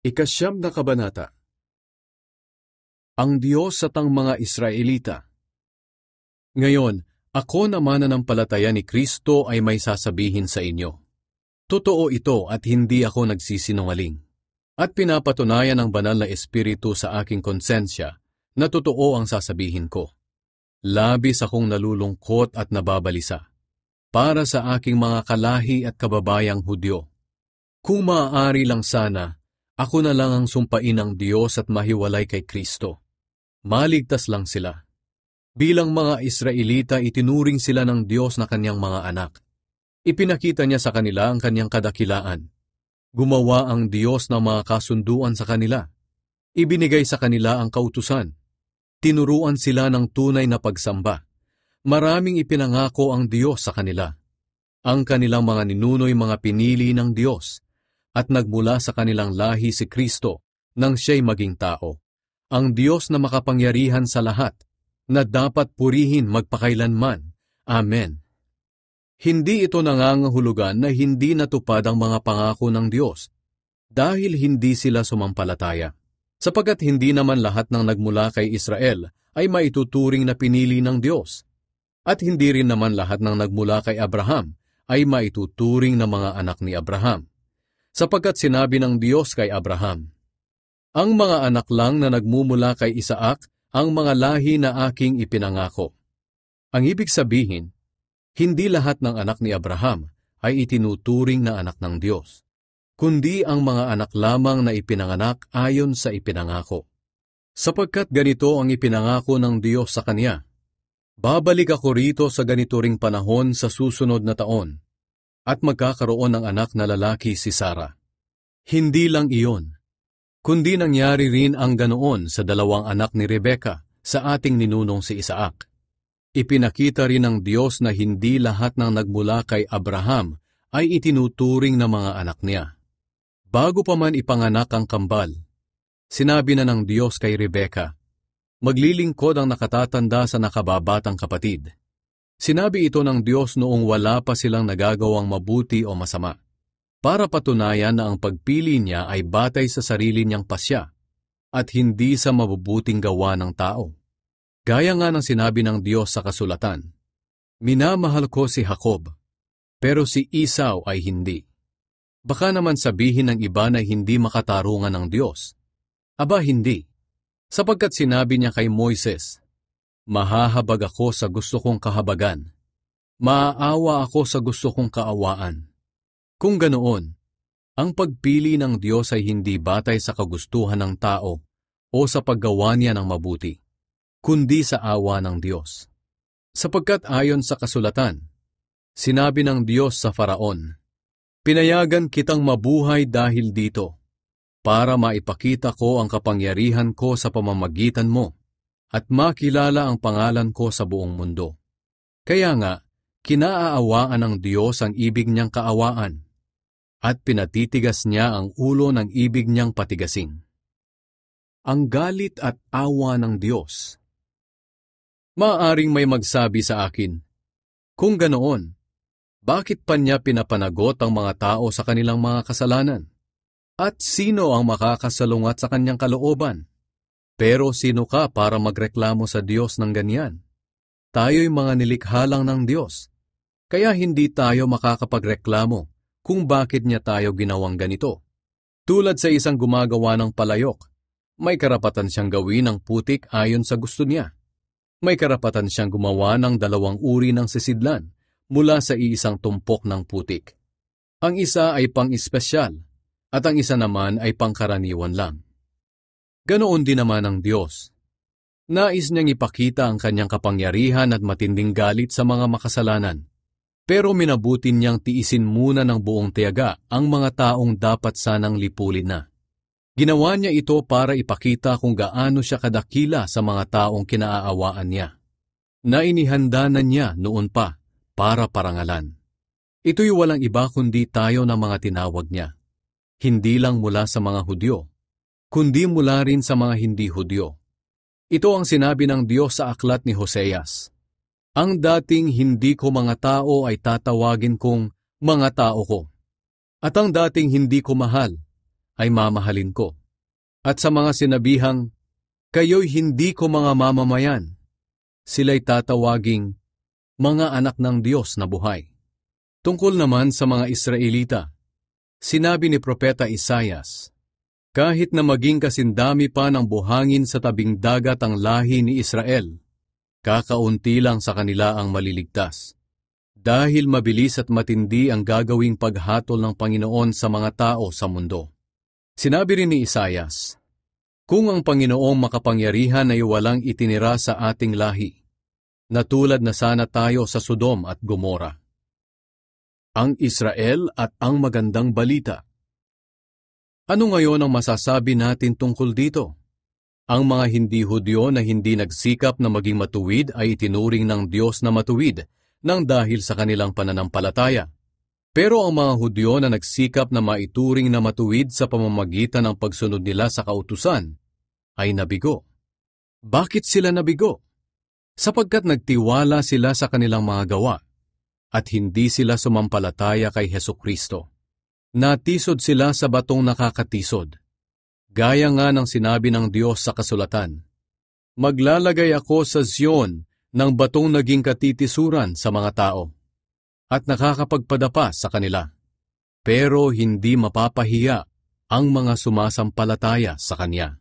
Ikasyam na kabanata. Ang Diyos at ang mga Israelita. Ngayon, ako na mananampalataya ni Kristo ay may sasabihin sa inyo. Totoo ito at hindi ako nagsisinungaling. At pinapatunayan ng banal na Espiritu sa aking konsensya na totoo ang sasabihin ko. Labis akong nalulungkot at nababalisa para sa aking mga kalahi at kababayang Hudyo. Kung maaari lang sana, ako na lang ang sumpain ng Diyos at mahiwalay kay Kristo. Maligtas lang sila. Bilang mga Israelita, itinuring sila ng Diyos na kanyang mga anak. Ipinakita niya sa kanila ang kanyang kadakilaan. Gumawa ang Diyos ng mga kasunduan sa kanila. Ibinigay sa kanila ang kautusan. Tinuruan sila ng tunay na pagsamba. Maraming ipinangako ang Diyos sa kanila. Ang kanilang mga ninuno'y mga pinili ng Diyos. At nagmula sa kanilang lahi si Kristo nang siya'y maging tao. Ang Diyos na makapangyarihan sa lahat, na dapat purihin magpakailanman. Amen. Hindi ito nangangahulugan na hindi natupad ang mga pangako ng Diyos, dahil hindi sila sumampalataya. Sapagkat hindi naman lahat ng nagmula kay Israel ay maituturing na pinili ng Diyos. At hindi rin naman lahat ng nagmula kay Abraham ay maituturing na mga anak ni Abraham. Sapagkat sinabi ng Diyos kay Abraham, ang mga anak lang na nagmumula kay Isaac ang mga lahi na aking ipinangako. Ang ibig sabihin, hindi lahat ng anak ni Abraham ay itinuturing na anak ng Diyos, kundi ang mga anak lamang na ipinanganak ayon sa ipinangako. Sapagkat ganito ang ipinangako ng Diyos sa kanya, babalik ako rito sa ganito ring panahon sa susunod na taon, at magkakaroon ng anak na lalaki si Sarah. Hindi lang iyon, kundi nangyari rin ang ganoon sa dalawang anak ni Rebecca sa ating ninunong si Isaac. Ipinakita rin ng Diyos na hindi lahat ng nagmula kay Abraham ay itinuturing na mga anak niya. Bago pa man ipanganak ang kambal, sinabi na ng Diyos kay Rebecca, maglilingkod ang nakatatanda sa nakababatang kapatid. Sinabi ito ng Diyos noong wala pa silang nagagawang mabuti o masama, para patunayan na ang pagpili niya ay batay sa sarili niyang pasya at hindi sa mabubuting gawa ng tao. Gaya nga ng sinabi ng Diyos sa kasulatan, minamahal ko si Jacob, pero si Esau ay hindi. Baka naman sabihin ng iba na hindi makatarungan ng Diyos. Aba hindi, sapagkat sinabi niya kay Moises, mahahabag ako sa gusto kong kahabagan. Maaawa ako sa gusto kong kaawaan. Kung ganoon, ang pagpili ng Diyos ay hindi batay sa kagustuhan ng tao o sa paggawa niya ng mabuti, kundi sa awa ng Diyos. Sapagkat ayon sa kasulatan, sinabi ng Diyos sa Faraon, pinayagan kitang mabuhay dahil dito, para maipakita ko ang kapangyarihan ko sa pamamagitan mo, at makilala ang pangalan ko sa buong mundo. Kaya nga, kinaaawaan ng Diyos ang ibig niyang kaawaan, at pinatitigas niya ang ulo ng ibig niyang patigasin. Ang galit at awa ng Diyos. Maaaring may magsabi sa akin, kung ganoon, bakit pa niya pinapanagot ang mga tao sa kanilang mga kasalanan? At sino ang makakasalungat sa kanyang kalooban? Pero sino ka para magreklamo sa Diyos ng ganyan? Tayo'y mga nilikha lang ng Diyos, kaya hindi tayo makakapagreklamo kung bakit niya tayo ginawang ganito. Tulad sa isang gumagawa ng palayok, may karapatan siyang gawin ang putik ayon sa gusto niya. May karapatan siyang gumawa ng dalawang uri ng sisidlan mula sa iisang tumpok ng putik. Ang isa ay pang-espesyal at ang isa naman ay pangkaraniwan lang. Ganoon din naman ang Diyos. Nais niyang ipakita ang kanyang kapangyarihan at matinding galit sa mga makasalanan. Pero minabuti niyang tiisin muna ng buong tiyaga ang mga taong dapat sanang lipulin na. Ginawa niya ito para ipakita kung gaano siya kadakila sa mga taong kinaaawaan niya, na inihanda na niya noon pa para parangalan. Ito'y walang iba kundi tayo na mga tinawag niya, hindi lang mula sa mga Hudyo, kundi mula rin sa mga hindi Hudyo. Ito ang sinabi ng Diyos sa aklat ni Hoseas. Ang dating hindi ko mga tao ay tatawagin kong mga tao ko. At ang dating hindi ko mahal ay mamahalin ko. At sa mga sinabihang, kayo'y hindi ko mga mamamayan, sila'y tatawaging mga anak ng Diyos na buhay. Tungkol naman sa mga Israelita, sinabi ni Propeta Isaias, kahit na maging kasindami pa ng buhangin sa tabing dagat ang lahi ni Israel, kakaunti lang sa kanila ang maliligtas. Dahil mabilis at matindi ang gagawing paghatol ng Panginoon sa mga tao sa mundo. Sinabi rin ni Isaias, kung ang Panginoong makapangyarihan ay walang itinira sa ating lahi, natulad na sana tayo sa Sodom at Gomora. Ang Israel at ang magandang balita. Ano ngayon ang masasabi natin tungkol dito? Ang mga hindi Hudyo na hindi nagsikap na maging matuwid ay itinuring ng Diyos na matuwid nang dahil sa kanilang pananampalataya. Pero ang mga Hudyo na nagsikap na maituring na matuwid sa pamamagitan ng pagsunod nila sa kautusan ay nabigo. Bakit sila nabigo? Sapagkat nagtiwala sila sa kanilang mga gawa at hindi sila sumampalataya kay Hesukristo. Natisod sila sa batong nakakatisod. Gaya nga ng sinabi ng Diyos sa kasulatan, maglalagay ako sa Zion ng batong naging katitisuran sa mga tao at nakakapagpadapa sa kanila. Pero hindi mapapahiya ang mga sumasampalataya sa Kanya.